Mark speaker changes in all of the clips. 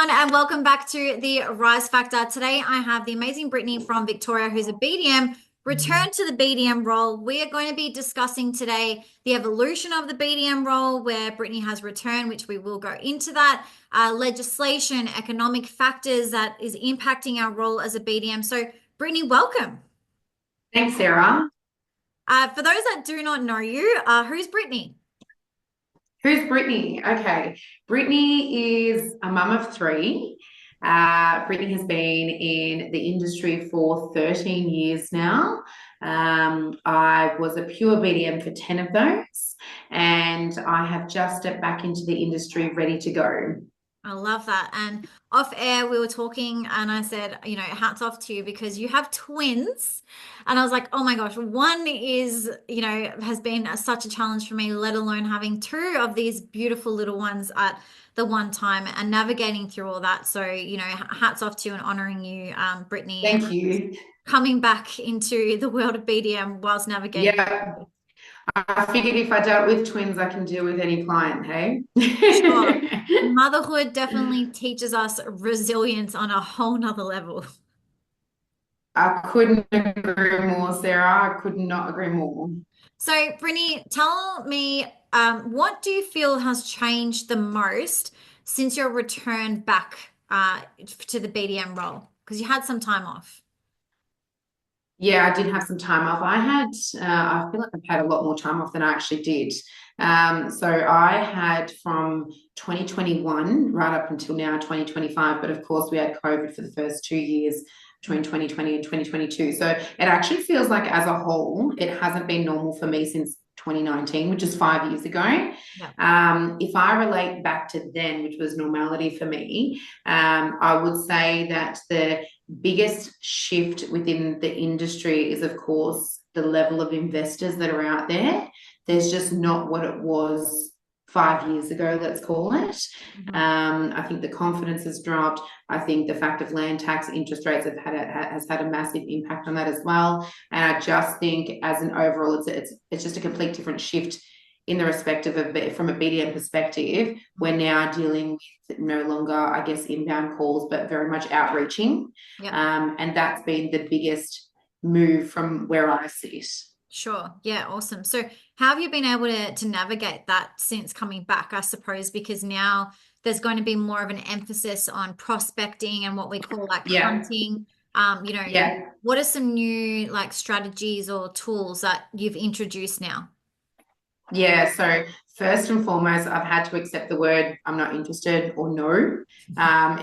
Speaker 1: everyone, and welcome back to the Rise Factor. Today, I have the amazing Brittany from Victoria, who's a BDM. Return to the BDM role. We are going to be discussing today the evolution of the BDM role, where Brittany has returned, which we will go into that, legislation, economic factors that is impacting our role as a BDM. So, Brittany, welcome.
Speaker 2: Thanks, Sarah.
Speaker 1: For those that do not know you, who's Brittany?
Speaker 2: Who's Brittany? Okay. Brittany is a mum of three. Brittany has been in the industry for 13 years now. I was a pure BDM for 10 of those, and I have just stepped back into the industry ready to go.
Speaker 1: I love that. And off air, we were talking, and I said, hats off to you because you have twins. And I was like, oh my gosh, one is, has been such a challenge for me, let alone having two of these beautiful little ones at the one time and navigating through all that. So, hats off to you and honoring you, Brittany, and
Speaker 2: Thank you.
Speaker 1: coming back into the world of BDM whilst navigating.
Speaker 2: Yeah, I figured if I dealt with twins, I can deal with any client, hey?
Speaker 1: Sure. Motherhood definitely teaches us resilience on a whole nother level.
Speaker 2: I couldn't agree more, Sarah. I could not agree more.
Speaker 1: So, Brittany, tell me, what do you feel has changed the most since your return back to the BDM role? Because you had some time off.
Speaker 2: Yeah, I did have some time off. I feel like I've had a lot more time off than I actually did. So I had from 2021 right up until now, 2025. But of course, we had COVID for the first 2 years between 2020 and 2022. So it actually feels like, as a whole, it hasn't been normal for me since 2019, which is 5 years ago.
Speaker 1: Yeah.
Speaker 2: If I relate back to then, which was normality for me, I would say that the biggest shift within the industry is, of course, the level of investors that are out there. There's just not what it was 5 years ago, let's call it.
Speaker 1: Mhm.
Speaker 2: I think the confidence has dropped. I think the fact of land tax interest rates has had a massive impact on that as well. And I just think, as an overall, it's just a complete different shift in the respect of from a BDM perspective. We're now dealing with no longer, I guess, inbound calls, but very much outreaching.
Speaker 1: Yep.
Speaker 2: And that's been the biggest move from where I sit.
Speaker 1: Sure. Yeah, awesome. So how have you been able to navigate that since coming back, I suppose, because now there's going to be more of an emphasis on prospecting and what we call like
Speaker 2: Yeah,
Speaker 1: hunting.
Speaker 2: yeah.
Speaker 1: What are some new like strategies or tools that you've introduced now?
Speaker 2: Yeah, so first and foremost, I've had to accept the word I'm not interested or no.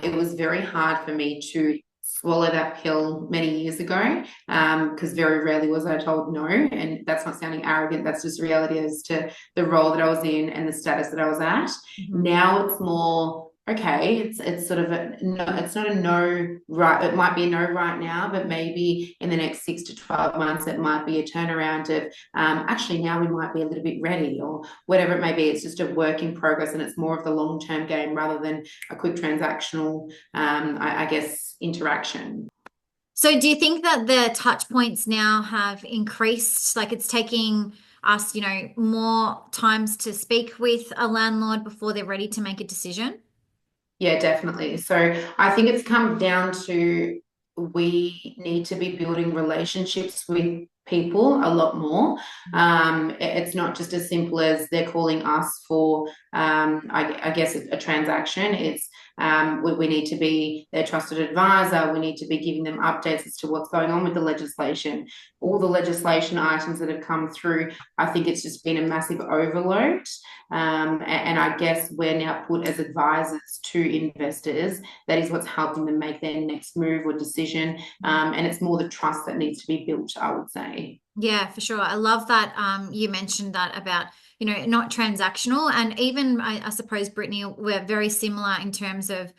Speaker 2: It was very hard for me to swallow that pill many years ago, because very rarely was I told no. And that's not sounding arrogant, that's just reality as to the role that I was in and the status that I was at.
Speaker 1: Mhm.
Speaker 2: Now it's more, okay, it's sort of a no, it's not a no, right? It might be a no right now, but maybe in the next 6 to 12 months, it might be a turnaround of, actually now we might be a little bit ready, or whatever it may be. It's just a work in progress, and it's more of the long-term game rather than a quick transactional, I guess, interaction.
Speaker 1: So do you think that the touch points now have increased? Like it's taking us, more times to speak with a landlord before they're ready to make a decision?
Speaker 2: Yeah, definitely. So I think it's come down to, we need to be building relationships with people a lot more. It's not just as simple as they're calling us for, I guess, a transaction. It's, we need to be their trusted advisor. We need to be giving them updates as to what's going on with the legislation, all the legislation items that have come through. I think it's just been a massive overload. And I guess we're now put as advisors to investors. That is what's helping them make their next move or decision. And it's more the trust that needs to be built, I would say.
Speaker 1: Yeah, for sure. I love that you mentioned that about, not transactional. And even I suppose, Brittany, we're very similar in terms of,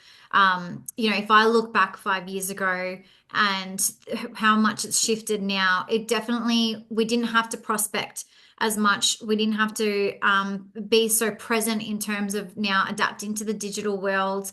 Speaker 1: if I look back 5 years ago and how much it's shifted now, it definitely, we didn't have to prospect as much. We didn't have to be so present in terms of now adapting to the digital world.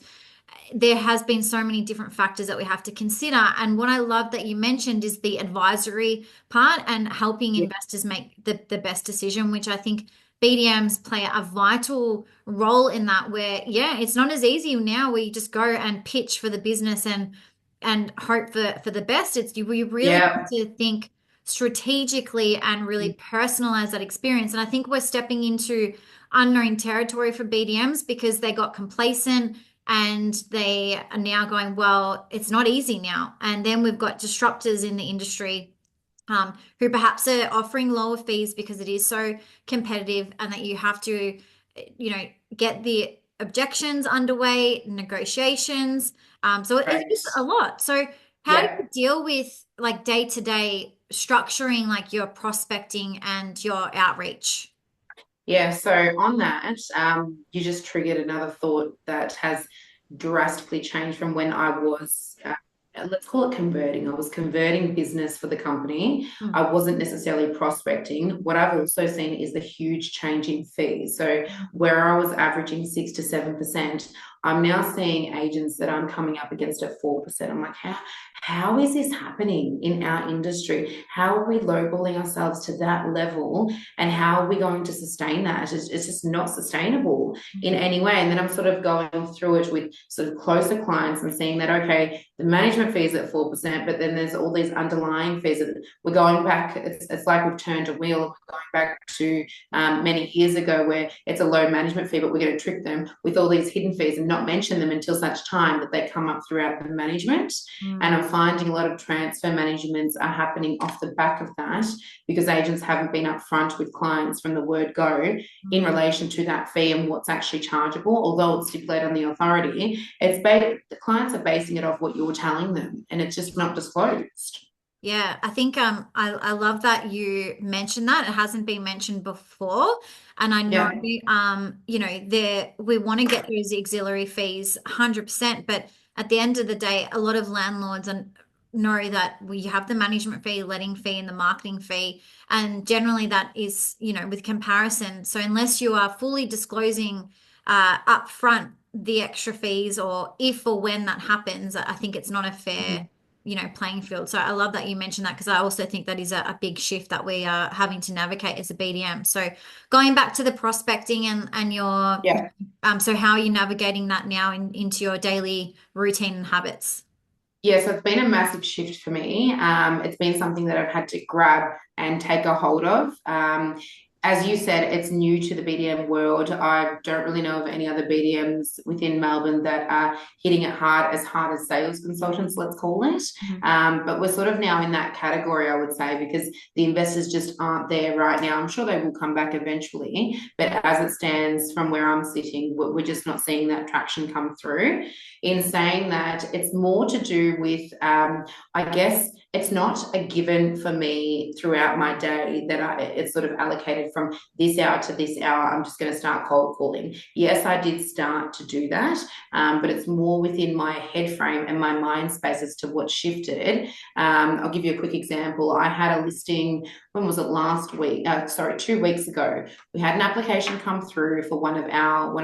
Speaker 1: There has been so many different factors that we have to consider. And what I love that you mentioned is the advisory part and helping
Speaker 2: Yeah.
Speaker 1: investors make the best decision, which I think BDMs play a vital role in that where, yeah, it's not as easy now where you just go and pitch for the business and hope for the best. We really need
Speaker 2: Yeah.
Speaker 1: to think strategically and really personalize that experience. And I think we're stepping into unknown territory for BDMs because they got complacent and they are now going, well, it's not easy now. And then we've got disruptors in the industry who perhaps are offering lower fees because it is so competitive and that you have to, you know, get the objections underway, negotiations. So it's
Speaker 2: Right.
Speaker 1: just a lot. So how do
Speaker 2: Yeah.
Speaker 1: you deal with like day to day structuring like your prospecting and your outreach?
Speaker 2: Yeah, so on that, you just triggered another thought that has drastically changed from when I was, let's call it converting. I was converting business for the company.
Speaker 1: Mm,
Speaker 2: I wasn't necessarily prospecting. What I've also seen is the huge change in fees. So where I was averaging 6 to 7%, I'm now seeing agents that I'm coming up against at 4%. I'm like, how is this happening in our industry? How are we lowballing ourselves to that level? And how are we going to sustain that? It's just not sustainable in
Speaker 1: mm,
Speaker 2: any way. And then I'm sort of going through it with sort of closer clients and seeing that, okay, the management fees at 4%, but then there's all these underlying fees. And we're going back, it's like we've turned a wheel. We're going back to many years ago where it's a low management fee, but we're going to trick them with all these hidden fees and not mention them until such time that they come up throughout the management. And
Speaker 1: mm,
Speaker 2: I'm finding a lot of transfer managements are happening off the back of that because agents haven't been upfront with clients from the word go in
Speaker 1: mm.
Speaker 2: relation to that fee and what's actually chargeable. Although it's stipulated on the authority, the clients are basing it off what you're telling them, and it's just not disclosed.
Speaker 1: Yeah, I think I love that you mentioned that. It hasn't been mentioned before. And I know
Speaker 2: Yeah.
Speaker 1: you know, there we want to get those auxiliary fees 100%, but at the end of the day, a lot of landlords and know that we have the management fee, letting fee, and the marketing fee. And generally that is, you know, with comparison. So unless you are fully disclosing upfront the extra fees or if or when that happens, I think it's not a fair you know, playing field. So I love that you mentioned that because I also think that is a big shift that we are having to navigate as a BDM. So going back to the prospecting and your
Speaker 2: Yeah.
Speaker 1: so how are you navigating that now into your daily routine and habits?
Speaker 2: Yeah, so it's been a massive shift for me. It's been something that I've had to grab and take a hold of. As you said, it's new to the BDM world. I don't really know of any other BDMs within Melbourne that are hitting it hard as sales consultants, let's call it.
Speaker 1: Mhm.
Speaker 2: But we're sort of now in that category, I would say, because the investors just aren't there right now. I'm sure they will come back eventually, but as it stands from where I'm sitting, we're just not seeing that traction come through. In saying that, it's more to do with, I guess, it's not a given for me throughout my day that it's sort of allocated from this hour to this hour. I'm just going to start cold calling. Yes, I did start to do that, but it's more within my head frame and my mind space as to what shifted. I'll give you a quick example. I had a listing, when was it last week? Sorry, 2 weeks ago. We had an application come through for one of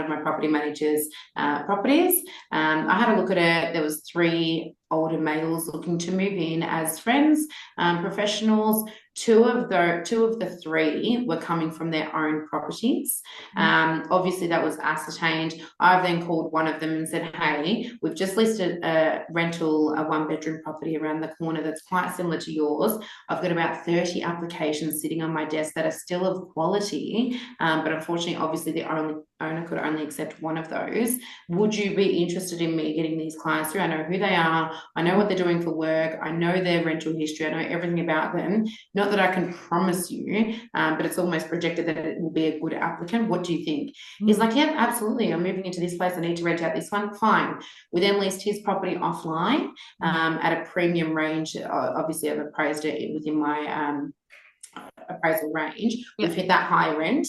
Speaker 2: my property managers' properties. I had a look at it. There was three older males looking to move in as friends, professionals. Two of the three were coming from their own properties. Obviously, that was ascertained. I've then called one of them and said, "Hey, we've just listed a rental, a one-bedroom property around the corner that's quite similar to yours. I've got about 30 applications sitting on my desk that are still of quality, but unfortunately, obviously, the owner could only accept one of those. Would you be interested in me getting these clients through? I know who they are. I know what they're doing for work. I know their rental history. I know everything about them. Not that I can promise you, but it's almost projected that it will be a good applicant. What do you think?" He's
Speaker 1: Mm,
Speaker 2: like, "Yeah, absolutely. I'm moving into this place. I need to rent out this one." Fine. We then leased his property offline
Speaker 1: mm,
Speaker 2: at a premium range. Obviously, I've appraised it within my appraisal range.
Speaker 1: yeah.
Speaker 2: We've hit that higher end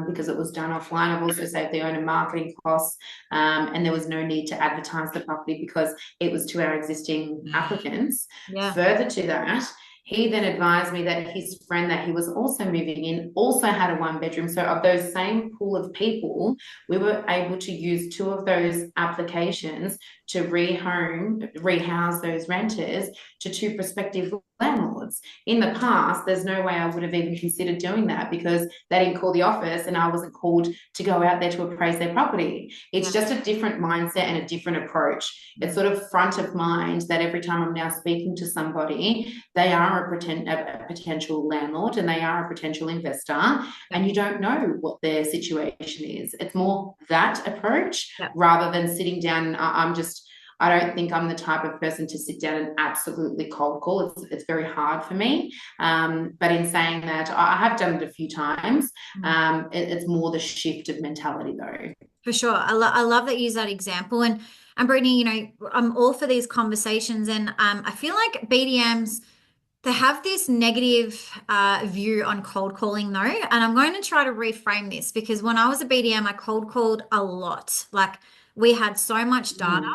Speaker 2: because it was done offline. I've also saved the owner marketing costs, and there was no need to advertise the property because it was to our existing applicants.
Speaker 1: Yeah.
Speaker 2: Further to that, he then advised me that his friend that he was also moving in also had a one bedroom. So, of those same pool of people, we were able to use two of those applications to rehouse those renters to two prospective landlords. landlords. In the past, there's no way I would have even considered doing that because they didn't call the office and I wasn't called to go out there to appraise their property. It's just a different mindset and a different approach. It's sort of front of mind that every time I'm now speaking to somebody, they are a potential landlord and they are a potential investor, and you don't know what their situation is. It's more that approach rather than sitting down. I don't think I'm the type of person to sit down and absolutely cold call. It's very hard for me. But in saying that, I have done it a few times. It's more the shift of mentality, though.
Speaker 1: For sure. I love that you use that example. And Brittany, you know, I'm all for these conversations. And I feel like BDMs, they have this negative view on cold calling, though. And I'm going to try to reframe this because when I was a BDM, I cold called a lot. Like we had so much data.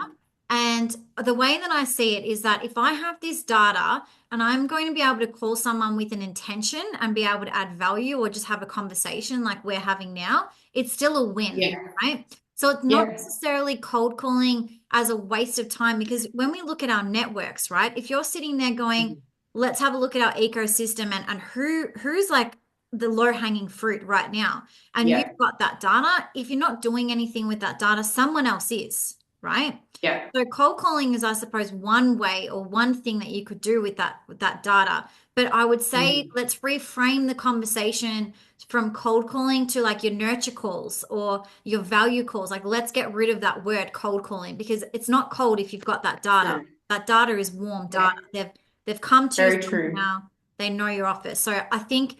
Speaker 1: And the way that I see it is that if I have this data and I'm going to be able to call someone with an intention and be able to add value or just have a conversation like we're having now, it's still a win,
Speaker 2: Yeah.
Speaker 1: right? So it's not
Speaker 2: Yeah.
Speaker 1: necessarily cold calling as a waste of time because when we look at our networks, right? If you're sitting there going, let's have a look at our ecosystem and who's like the low-hanging fruit right now, and you've
Speaker 2: Yeah.
Speaker 1: got that data, if you're not doing anything with that data, someone else is, right?
Speaker 2: Yeah.
Speaker 1: So cold calling is, I suppose, one way or one thing that you could do with that data. But I would say let's reframe the conversation from cold calling to like your nurture calls or your value calls. Like let's get rid of that word cold calling because it's not cold if you've got that data.
Speaker 2: No.
Speaker 1: That data is warm
Speaker 2: Yeah.
Speaker 1: data. They've come to you
Speaker 2: Very true.
Speaker 1: somehow. They know your office. So I think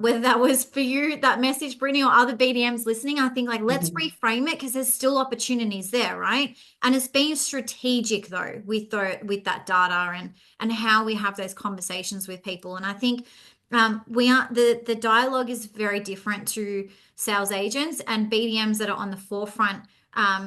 Speaker 1: whether that was for you, that message, Brittany, or other BDMs listening, I think like let's reframe it because there's still opportunities there, right? And it's being strategic though with that data and how we have those conversations with people. And I think we are the dialogue is very different to sales agents and BDMs that are on the forefront,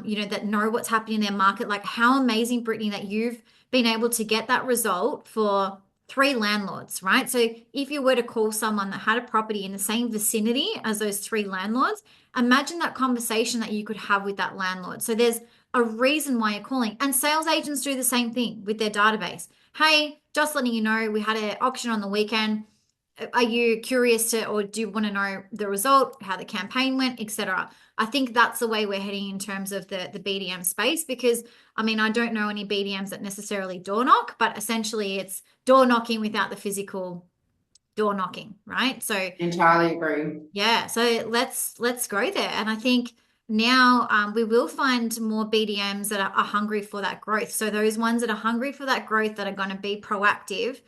Speaker 1: you know, that know what's happening in their market. Like how amazing, Brittany, that you've been able to get that result for 3 landlords, right? So if you were to call someone that had a property in the same vicinity as those 3 landlords, imagine that conversation that you could have with that landlord. So there's a reason why you're calling. And sales agents do the same thing with their database. Hey, just letting you know, we had an auction on the weekend. Are you curious to, or do you want to know the result, how the campaign went, etc.? I think that's the way we're heading in terms of the BDM space because I mean, I don't know any BDMs that necessarily door knock, but essentially it's door knocking without the physical door knocking, right? So
Speaker 2: Entirely agree.
Speaker 1: yeah, so let's go there. And I think now we will find more BDMs that are hungry for that growth. So those ones that are hungry for that growth that are going to be proactive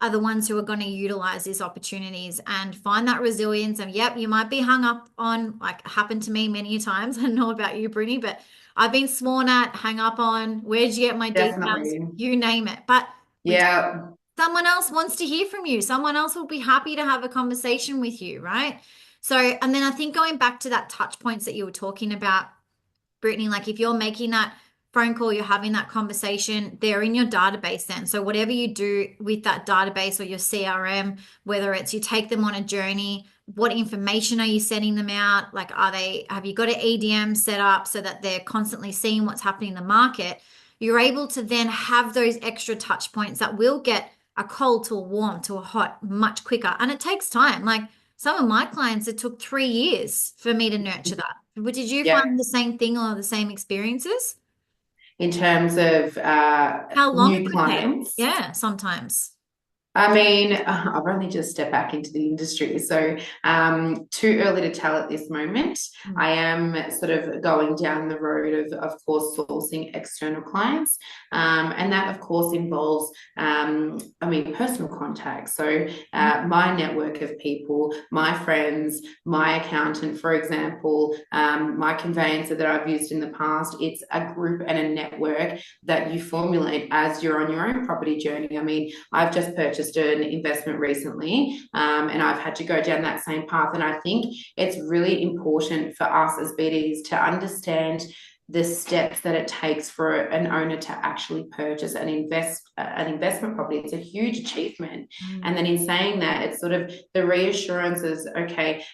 Speaker 1: are the ones who are going to utilize these opportunities and find that resilience. And yep, you might be hung up on, like happened to me many times. I don't know about you, Brittany, but I've been sworn at, hang up on, where'd you get my details?
Speaker 2: Definitely.
Speaker 1: You name it. But we
Speaker 2: Yeah.
Speaker 1: someone else wants to hear from you. Someone else will be happy to have a conversation with you, right? So, and then I think going back to that touch points that you were talking about, Brittany, like if you're making that phone call, you're having that conversation, they're in your database then. So whatever you do with that database or your CRM, whether it's you take them on a journey, what information are you sending them out? Like have you got an EDM set up so that they're constantly seeing what's happening in the market? You're able to then have those extra touch points that will get a cold to a warm to a hot much quicker. And it takes time. Like some of my clients, it took 3 years for me to nurture that. But did you
Speaker 2: Yeah.
Speaker 1: find the same thing or the same experiences?
Speaker 2: In terms of
Speaker 1: How long it
Speaker 2: new
Speaker 1: could take?
Speaker 2: clients.
Speaker 1: Yeah, sometimes.
Speaker 2: I mean, I've only just stepped back into the industry, so too early to tell at this moment.
Speaker 1: Mm.
Speaker 2: I am sort of going down the road of course, sourcing external clients, and that, of course, involves, I mean, personal contacts. So my network of people, my friends, my accountant, for example, my conveyancer that I've used in the past. It's a group and a network that you formulate as you're on your own property journey. I mean, I've just purchased an investment recently, and I've had to go down that same path. And I think it's really important for us as BDs to understand the steps that it takes for an owner to actually purchase and invest an investment property. It's a huge achievement. And then in saying that, it's sort of the reassurance is, okay,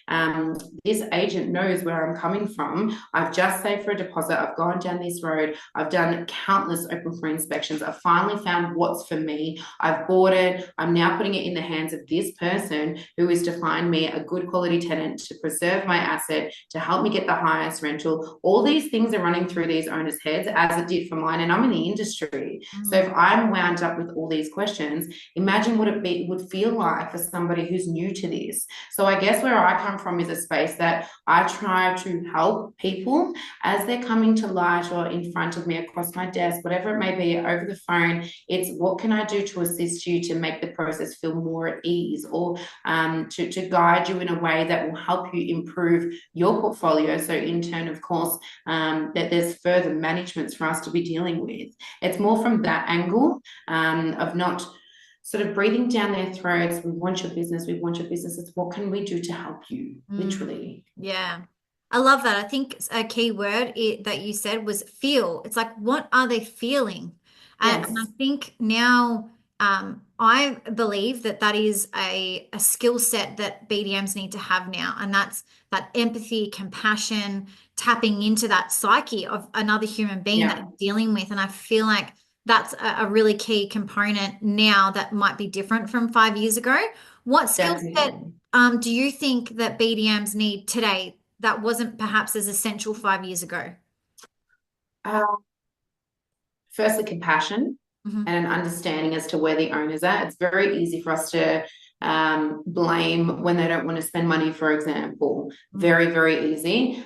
Speaker 2: this agent knows where I'm coming from. I've just saved for a deposit. I've gone down this road. I've done countless open for inspections. I've finally found what's for me. I've bought it. I'm now putting it in the hands of this person who is to find me a good quality tenant to preserve my asset, to help me get the highest rental. All these things are running through these owners' heads, as it did for mine. And I'm in the industry. So if I'm wound up with all these questions, imagine what it would feel like for somebody who's new to this. So I guess where I come from is a space that I try to help people as they're coming to light or in front of me across my desk, whatever it may be, over the phone. It's what can I do to assist you to make the process feel more at ease, or to guide you in a way that will help you improve your portfolio. So in turn, of course, that there's further managements for us to be dealing with. It's more from that angle of not sort of breathing down their throats. We want your business. We want your business. It's what can we do to help you, literally.
Speaker 1: Yeah. I love that. I think a key word that you said was feel. It's like, what are they feeling? And I
Speaker 2: Yes.
Speaker 1: think now, I believe that that is a skill set that BDMs need to have now. And that's that empathy, compassion, tapping into that psyche of another human being that
Speaker 2: Yeah,
Speaker 1: you're dealing with. And I feel like that's a really key component now that might be different from 5 years ago. What skill set
Speaker 2: definitely.
Speaker 1: do you think that BDMs need today that wasn't perhaps as essential 5 years ago?
Speaker 2: Uh, Firstly, compassion
Speaker 1: Hmm.
Speaker 2: and an understanding as to where the owners are. It's very easy for us to blame when they don't want to spend money, for example. Very, very easy.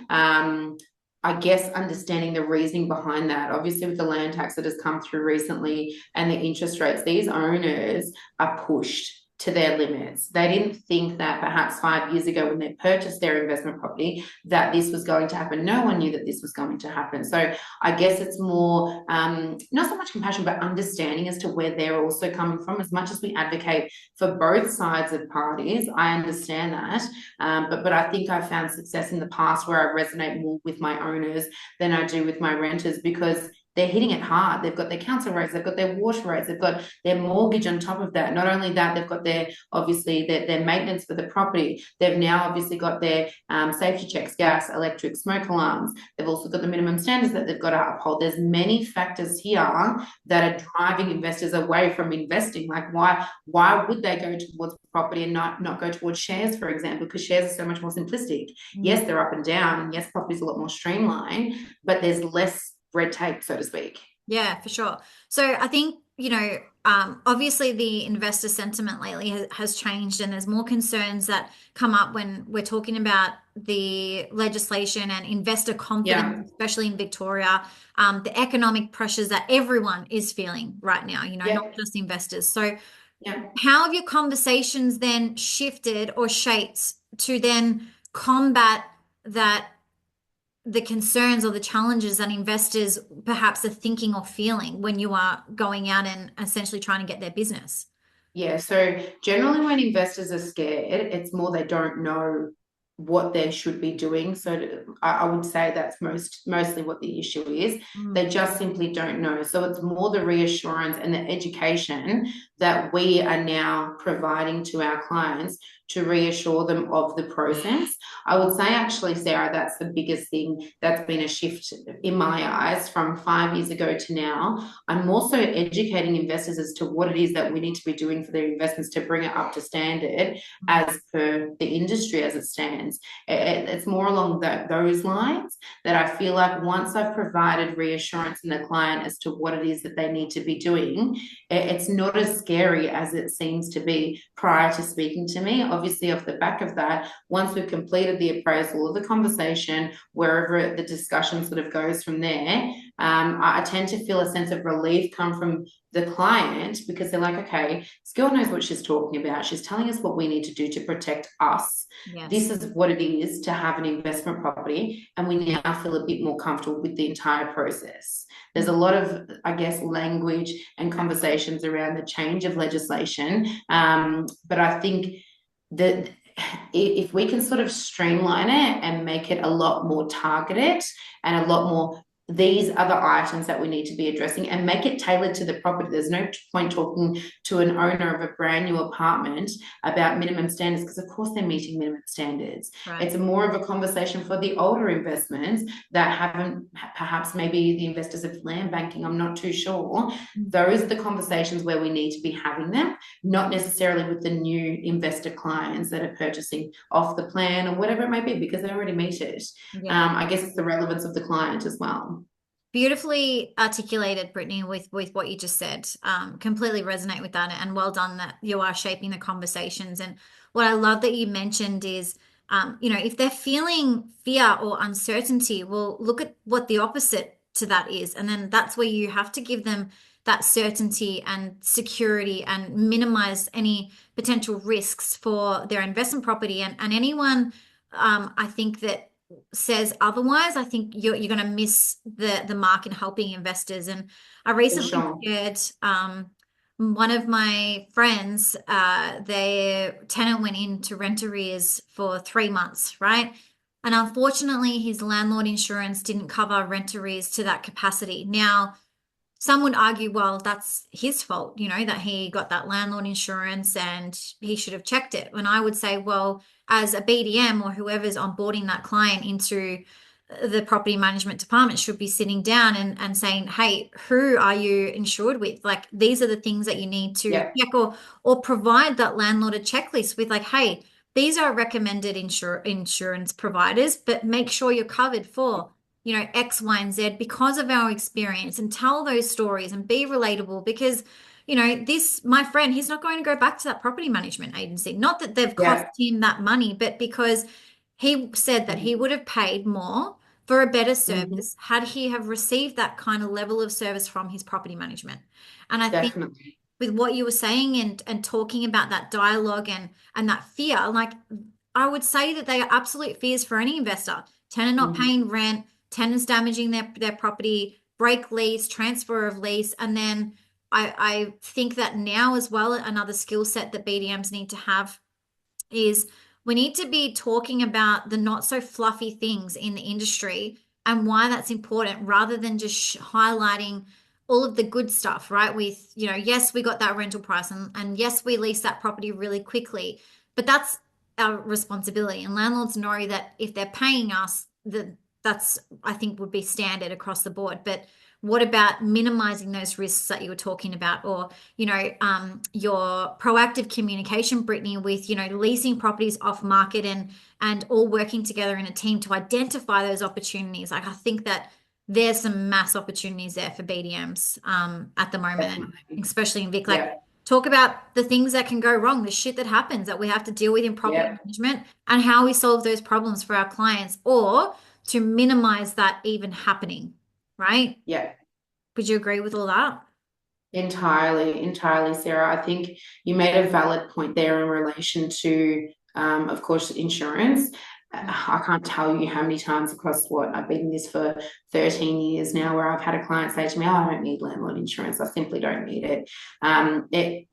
Speaker 2: I guess understanding the reasoning behind that. Obviously, with the land tax that has come through recently and the interest rates, these owners are pushed to their limits. They didn't think that perhaps 5 years ago when they purchased their investment property that this was going to happen. No one knew that this was going to happen. So I guess it's more not so much compassion, but understanding as to where they're also coming from. As much as we advocate for both sides of parties, I understand that. But I think I've found success in the past where I resonate more with my owners than I do with my renters, because they're hitting it hard. They've got their council rates, they've got their water rates, they've got their mortgage on top of that. Not only that, they've got their obviously their maintenance for the property. They've now obviously got their safety checks, gas, electric, smoke alarms. They've also got the minimum standards that they've got to uphold. There's many factors here that are driving investors away from investing. Like why would they go towards property and not go towards shares, for example? Because shares are so much more simplistic. Yes, they're up and down, and yes, property's a lot more streamlined, but there's less red tape, so to speak.
Speaker 1: Yeah, for sure. So I think, obviously the investor sentiment lately has changed, and there's more concerns that come up when we're talking about the legislation and investor confidence,
Speaker 2: Yeah,
Speaker 1: especially in Victoria, the economic pressures that everyone is feeling right now,
Speaker 2: yeah,
Speaker 1: not just investors. So
Speaker 2: yeah.
Speaker 1: how have your conversations then shifted or shaped to then combat that? The concerns or the challenges that investors perhaps are thinking or feeling when you are going out and essentially trying to get their business.
Speaker 2: Yeah, so generally when investors are scared, it's more they don't know what they should be doing. So I would say that's mostly what the issue is.
Speaker 1: Mm.
Speaker 2: They just simply don't know. So it's more the reassurance and the education that we are now providing to our clients to reassure them of the process. I would say actually, Sarah, that's the biggest thing that's been a shift in my eyes from 5 years ago to now. I'm also educating investors as to what it is that we need to be doing for their investments to bring it up to standard as per the industry as it stands. It's more along those lines that I feel like once I've provided reassurance in the client as to what it is that they need to be doing, it's not as scary as it seems to be prior to speaking to me. Obviously, off the back of that, once we've completed the appraisal or the conversation, wherever the discussion sort of goes from there, I tend to feel a sense of relief come from the client, because they're like, okay, this girl knows what she's talking about. She's telling us what we need to do to protect us. This
Speaker 1: Yes.
Speaker 2: is what it is to have an investment property. And we now feel a bit more comfortable with the entire process. There's a lot of, I guess, language and conversations around the change of legislation. But I think that if we can sort of streamline it and make it a lot more targeted and a lot more these are the items that we need to be addressing and make it tailored to the property. There's no point talking to an owner of a brand new apartment about minimum standards because, of course, they're meeting minimum standards.
Speaker 1: Right.
Speaker 2: It's more of a conversation for the older investments that haven't, perhaps maybe the investors of land banking, I'm not too sure. Those are the conversations where we need to be having them, not necessarily with the new investor clients that are purchasing off the plan or whatever it may be, because they already meet it.
Speaker 1: Yeah.
Speaker 2: I guess it's the relevance of the client as well.
Speaker 1: Beautifully articulated, Brittany, with what you just said. Completely resonate with that, and well done that you are shaping the conversations. And what I love that you mentioned is, if they're feeling fear or uncertainty, well, look at what the opposite to that is, and then that's where you have to give them that certainty and security and minimize any potential risks for their investment property. And anyone, I think that says otherwise, I think you're going to miss the mark in helping investors. And I
Speaker 2: For
Speaker 1: recently
Speaker 2: sure.
Speaker 1: shared one of my friends, their tenant went into rent arrears for 3 months, right? And unfortunately, his landlord insurance didn't cover rent arrears to that capacity. Now, some would argue, well, that's his fault, that he got that landlord insurance and he should have checked it. And I would say, well, as a BDM or whoever's onboarding that client into the property management department should be sitting down and saying, hey, who are you insured with? Like, these are the things that you need to
Speaker 2: Yeah.
Speaker 1: check, or provide that landlord a checklist with, like, hey, these are recommended insurance providers, but make sure you're covered for X, Y, and Z because of our experience, and tell those stories and be relatable because, my friend, he's not going to go back to that property management agency. Not that they've cost
Speaker 2: Yeah.
Speaker 1: him that money, but because he said that he would have paid more for a better
Speaker 2: Mm-hmm.
Speaker 1: service had he have received that kind of level of service from his property management. And I think
Speaker 2: Definitely.
Speaker 1: with what you were saying and talking about that dialogue and that fear, like I would say that they are absolute fears for any investor. Tenant not
Speaker 2: Mm-hmm.
Speaker 1: paying rent, tenants damaging their property, break lease, transfer of lease, and then I think that now as well, another skill set that BDMs need to have is we need to be talking about the not so fluffy things in the industry and why that's important rather than just highlighting all of the good stuff, right? With, yes, we got that rental price and yes, we leased that property really quickly, but that's our responsibility. And landlords know that if they're paying us, that's, I think, would be standard across the board. But what about minimizing those risks that you were talking about, or your proactive communication, Brittany, with leasing properties off market and all working together in a team to identify those opportunities. Like I think that there's some mass opportunities there for BDMs at the moment, and
Speaker 2: Definitely.
Speaker 1: especially in Vic. Like
Speaker 2: Yeah.
Speaker 1: talk about the things that can go wrong, the shit that happens that we have to deal with in property
Speaker 2: Yeah.
Speaker 1: management, and how we solve those problems for our clients, or to minimize that even happening. Right?
Speaker 2: Yeah.
Speaker 1: Would you agree with all that?
Speaker 2: Entirely, entirely, Sarah. I think you made a valid point there in relation to, of course, insurance. I can't tell you how many times across what I've been in this for 13 years now, where I've had a client say to me, "Oh, I don't need landlord insurance. I simply don't need it."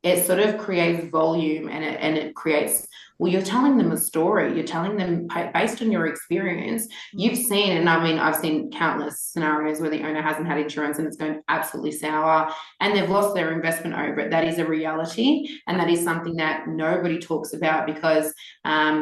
Speaker 2: It sort of creates volume, and it creates. Well, you're telling them a story. You're telling them based on your experience. You've seen, and I mean, I've seen countless scenarios where the owner hasn't had insurance and it's going absolutely sour and they've lost their investment over it. That is a reality. And that is something that nobody talks about because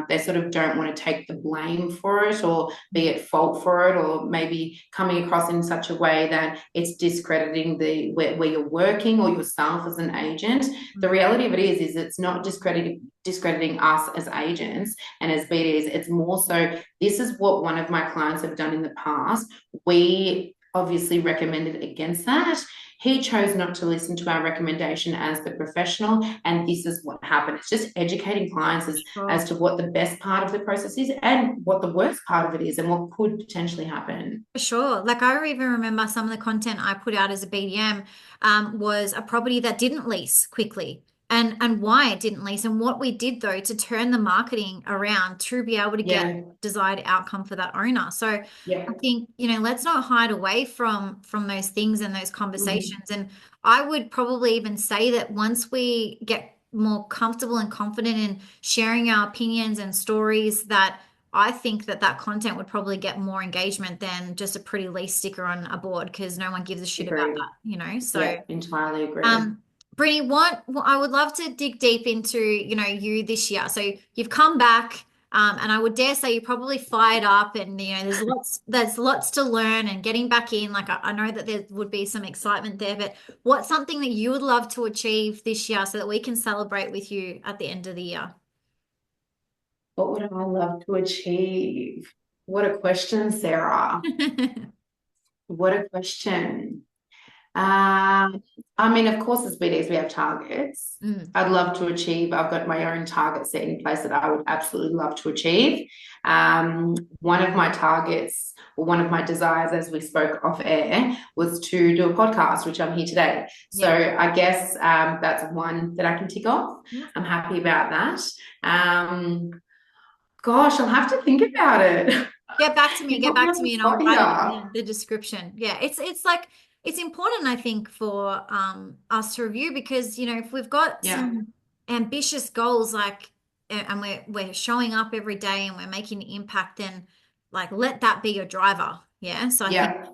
Speaker 2: they sort of don't want to take the blame for it or be at fault for it, or maybe coming across in such a way that it's discrediting where you're working or yourself as an agent. The reality of it is it's not discrediting us as agents and as BDs. It's more so this is what one of my clients have done in the past. We obviously recommended against that. He chose not to listen to our recommendation as the professional, and this is what happened. It's just educating clients as
Speaker 1: Sure.
Speaker 2: to what the best part of the process is and what the worst part of it is and what could potentially happen.
Speaker 1: For sure. Like I even remember some of the content I put out as a BDM was a property that didn't lease quickly, and why it didn't lease, and what we did though to turn the marketing around to be able to get
Speaker 2: Yeah,
Speaker 1: desired outcome for that owner. So
Speaker 2: yeah,
Speaker 1: I think, let's not hide away from those things and those
Speaker 2: mhm,
Speaker 1: conversations. And I would probably even say that once we get more comfortable and confident in sharing our opinions and stories, that I think that that content would probably get more engagement than just a pretty lease sticker on a board because no one gives a shit about
Speaker 2: Agreed.
Speaker 1: that, you know?
Speaker 2: Yeah,
Speaker 1: So,
Speaker 2: entirely agree.
Speaker 1: um, Brittany, I would love to dig deep into, you this year. So you've come back, and I would dare say you're probably fired up, and there's lots to learn and getting back in. Like I know that there would be some excitement there, but what's something that you would love to achieve this year so that we can celebrate with you at the end of the year?
Speaker 2: What would I love to achieve? What a question, Sarah. What a question. I mean, of course, as BDs, we have targets.
Speaker 1: Mm,
Speaker 2: I'd love to achieve. I've got my own target set in place that I would absolutely love to achieve. One of my targets, or one of my desires, as we spoke off air, was to do a podcast, which I'm here today. So
Speaker 1: yeah.
Speaker 2: I guess that's one that I can tick off.
Speaker 1: Yeah.
Speaker 2: I'm happy about that. Um, Gosh, I'll have to think about it. You
Speaker 1: Get
Speaker 2: put me
Speaker 1: back
Speaker 2: on
Speaker 1: to
Speaker 2: the
Speaker 1: me and I'll
Speaker 2: spot
Speaker 1: write it in
Speaker 2: here.
Speaker 1: the description. Yeah, it's like it's important, I think, for us to review because, if we've got
Speaker 2: Yeah,
Speaker 1: some ambitious goals like and we're showing up every day and we're making an impact, then like let that be your driver. Yeah. So I think
Speaker 2: yeah,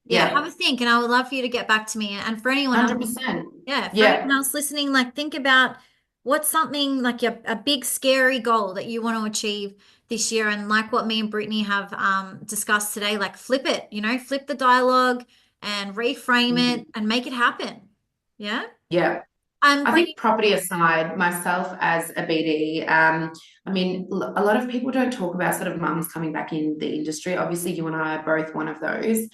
Speaker 1: yeah, have a
Speaker 2: yeah.
Speaker 1: think, and I would love for you to get back to me. And for anyone else,
Speaker 2: 100%.
Speaker 1: yeah, for anyone
Speaker 2: Yeah,
Speaker 1: else listening, like think about what's something like a big scary goal that you want to achieve this year, and like what me and Brittany have discussed today, like flip it, flip the dialogue and reframe it
Speaker 2: mhm,
Speaker 1: and make it happen. Yeah.
Speaker 2: yeah. I
Speaker 1: Brittany.
Speaker 2: think property aside, myself as a BD, I mean, a lot of people don't talk about sort of mums coming back in the industry. Obviously, you and I are both one of those.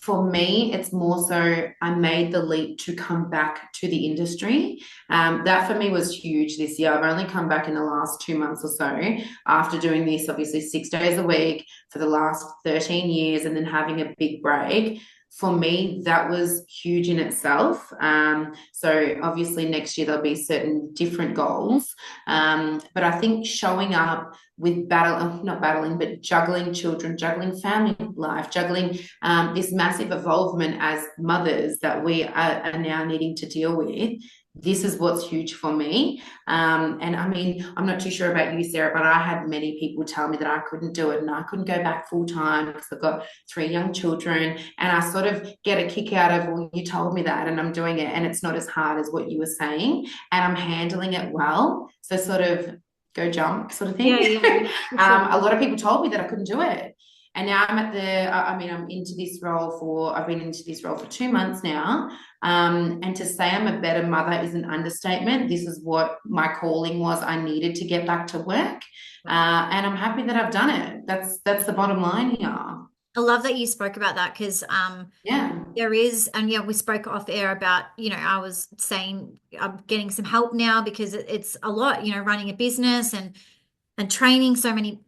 Speaker 2: For me, it's more so I made the leap to come back to the industry. That for me was huge this year. I've only come back in the last 2 months or so after doing this, obviously, 6 days a week for the last 13 years and then having a big break. For me, that was huge in itself. So obviously next year there'll be certain different goals. But I think showing up with not battling, but juggling children, juggling family life, juggling this massive involvement as mothers that we are now needing to deal with. This is what's huge for me. And I mean, I'm not too sure about you, Sarah, but I had many people tell me that I couldn't do it and I couldn't go back full time because I've got 3 young children. And I sort of get a kick out of, well, you told me that and I'm doing it and it's not as hard as what you were saying and I'm handling it well. So sort of go jump sort of
Speaker 1: Yeah,
Speaker 2: thing.
Speaker 1: yeah, yeah, for sure.
Speaker 2: A lot of people told me that I couldn't do it. And now I mean, I've been into this role for 2 months now. And to say I'm a better mother is an understatement. This is what my calling was. I needed to get back to work. And I'm happy that I've done it. That's the bottom line here.
Speaker 1: I love that you spoke about that because
Speaker 2: Yeah.
Speaker 1: there is, and yeah, we spoke off air about, I was saying I'm getting some help now because it's a lot, running a business and training so many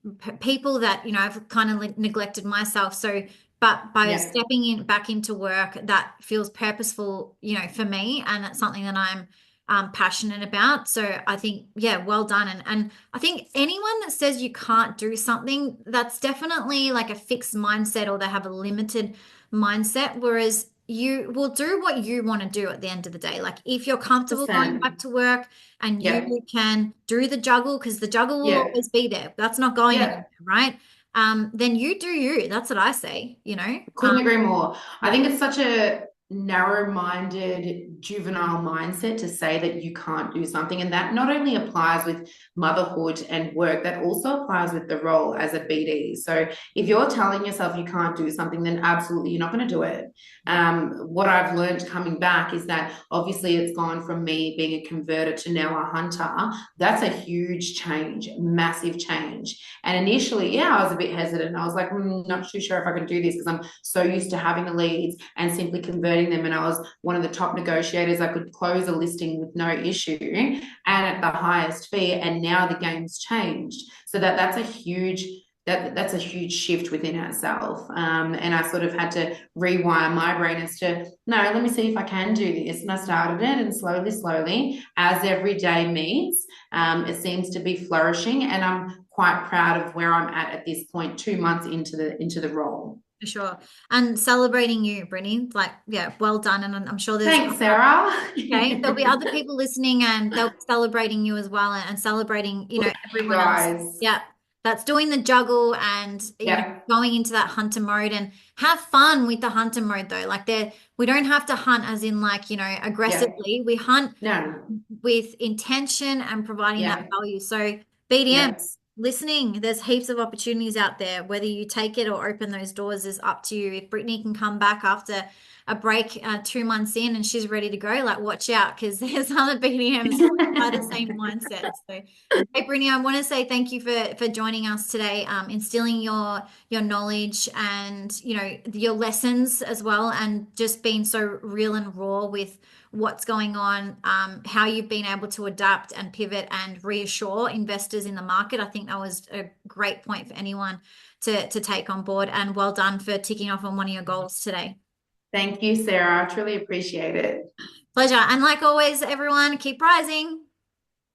Speaker 1: people that, I've kind of neglected myself. So, but by
Speaker 2: Yeah.
Speaker 1: stepping in back into work, that feels purposeful, for me, and it's something that I'm passionate about. So I think, yeah, well done. And I think anyone that says you can't do something, that's definitely like a fixed mindset or they have a limited mindset. Whereas you will do what you want to do at the end of the day. Like if you're comfortable going
Speaker 2: 100%.
Speaker 1: back to work and you
Speaker 2: Yeah.
Speaker 1: can do the juggle, because the juggle will
Speaker 2: Yeah.
Speaker 1: always be there. That's not going
Speaker 2: Yeah.
Speaker 1: anywhere, right? Then you do you. That's what I say,
Speaker 2: Couldn't agree more. I
Speaker 1: Yeah.
Speaker 2: think it's such a narrow-minded, juvenile mindset to say that you can't do something. And that not only applies with motherhood and work, that also applies with the role as a BD. So if you're telling yourself you can't do something, then absolutely you're not going to do it. What I've learned coming back is that obviously it's gone from me being a converter to now a hunter. That's a huge change, massive change. And initially, yeah, I was a bit hesitant. I was like, not too sure if I can do this because I'm so used to having the leads and simply converting them. And I was one of the top negotiators. I could close a listing with no issue and at the highest fee. And now the game's changed. So that's a huge shift within ourselves. And I sort of had to rewire my brain as to, no, let me see if I can do this. And I started it and slowly, as every day meets, it seems to be flourishing. And I'm quite proud of where I'm at this point, 2 months into the role.
Speaker 1: For sure. And celebrating you, Brittany, like, yeah, well done. And I'm sure there's
Speaker 2: Thanks, Sarah.
Speaker 1: okay, there'll be other people listening and they'll be celebrating you as well and celebrating,
Speaker 2: Look at you
Speaker 1: everyone else.
Speaker 2: guys.
Speaker 1: Yeah. that's doing the juggle and
Speaker 2: Yep.
Speaker 1: going into that hunter mode, and have fun with the hunter mode though. Like there, we don't have to hunt as in like,
Speaker 2: Yep.
Speaker 1: aggressively. We hunt
Speaker 2: No.
Speaker 1: with intention and providing that
Speaker 2: Yep.
Speaker 1: value. So
Speaker 2: Yep.
Speaker 1: BDMs, listening, there's heaps of opportunities out there. Whether you take it or open those doors is up to you. If Brittany can come back after a break 2 months in and she's ready to go, like watch out because there's other BDMs by the same mindset. So hey Brittany, I want to say thank you for joining us today, instilling your knowledge and your lessons as well, and just being so real and raw with what's going on, how you've been able to adapt and pivot and reassure investors in the market. I think that was a great point for anyone to take on board. And well done for ticking off on one of your goals today.
Speaker 2: Thank you, Sarah. I truly appreciate it.
Speaker 1: Pleasure. And like always, everyone, keep rising.